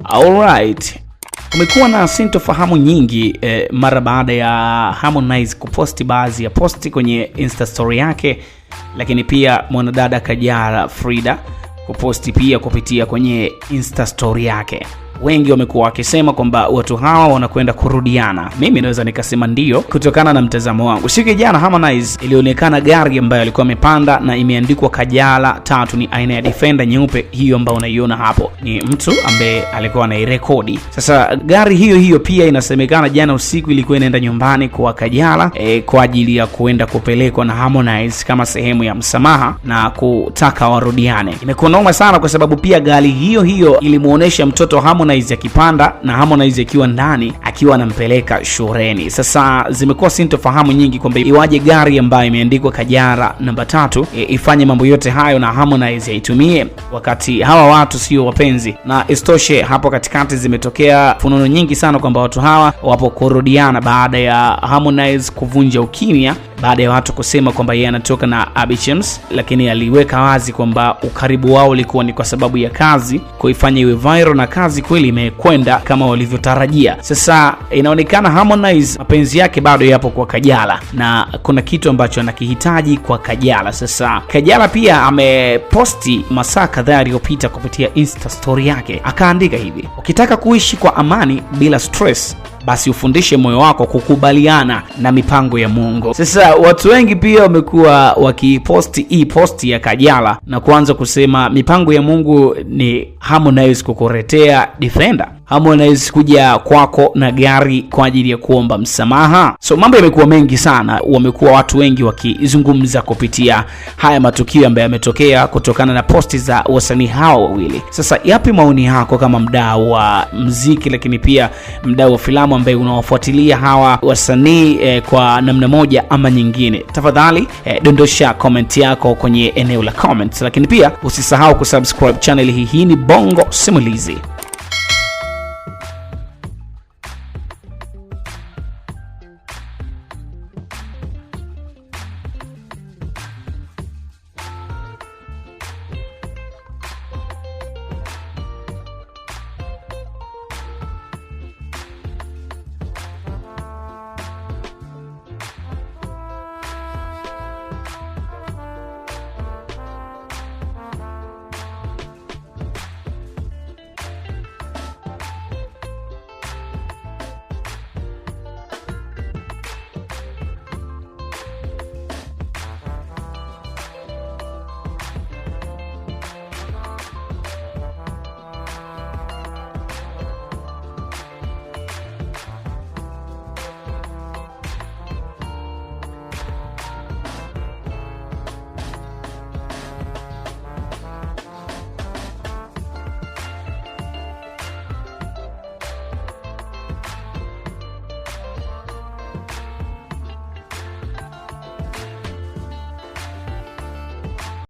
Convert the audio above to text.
Alright. Kumekuwa na sintofahamu nyingi mara baada ya Harmonize kuposti baadhi ya posti kwenye Insta story yake, lakini pia mwanadada Kajala Frida kuposti pia kupitia kwenye Insta story yake. Wengi wamekuwa wakisema kwamba watu hawa wanakwenda kurudiana. Mimi naweza nikasema ndio kutokana na mtazamo wangu. Siku jana Harmonize ilionekana gari ambayo alikuwa amepanda na imeandikwa Kajala 3, ni aina ya Defender nyeupe. Hiyo ambayo unaiona hapo ni mtu ambaye alikuwa anairekodi. Sasa gari hiyo pia inasemekana jana usiku ilikuwa inaenda nyumbani kwa Kajala kwa ajili ya kuenda kupelekwa na Harmonize kama sehemu ya msamaha na kutaka warudiane. Imekuwa noma sana kwa sababu pia gari hiyo ilimuonesha mtoto Harmonize akipanda na Harmonize akiwa ndani akiwa anampeleka shuleni. Sasa zimekuwa sintofahamu nyingi kwamba iwaje gari ambayo imeandikwa Kajala namba 3 ifanye mambo yote hayo na Harmonize aitumie wakati hawa watu sio wapenzi. Na istoshe hapo katikati zimetokea fununo nyingi sana kwamba watu hawa wapo kurudiana baada ya Harmonize kuvunja ukimya baada ya watu kusema kwamba yeye anatoka na Abby Chams, lakini aliweka wazi kwamba ukaribu wao ulikuwa ni kwa sababu ya kazi kuifanya iwe viral, na kazi kweli imekwenda kama walivyotarajia. Sasa inaonekana Harmonize mapenzi yake bado yapo kwa Kajala na kuna kitu ambacho anakihitaji kwa Kajala. Sasa Kajala pia ameposti masaa kadhaa yaliyopita kupitia Insta story yake, akaandika hivi: ukitaka kuishi kwa amani bila stress, basi ufundishe moyo wako kukubaliana na mipango ya Mungu. Sasa watu wengi pia wamekuwa wakiposti hii posti ya Kajala na kuanza kusema mipango ya Mungu ni Harmonize kukuletea Defender, Harmonize kuja kwako na gari kwa ajili ya kuomba msamaha. So mambo yamekuwa mengi sana, wamekuwa watu wengi wakizungumza kupitia haya matukio ambayo yametokea kutokana na posti za wasanii hao wawili. Sasa yapi maoni yako kama mdau wa muziki, lakini pia mdau wa filamu ambaye unawafuatilia hawa wasanii kwa namna moja ama nyingine? Tafadhali dondosha comment yako kwenye eneo la comments, lakini pia usisahau kusubscribe channel hii. Hii ni Bongo Simulizi.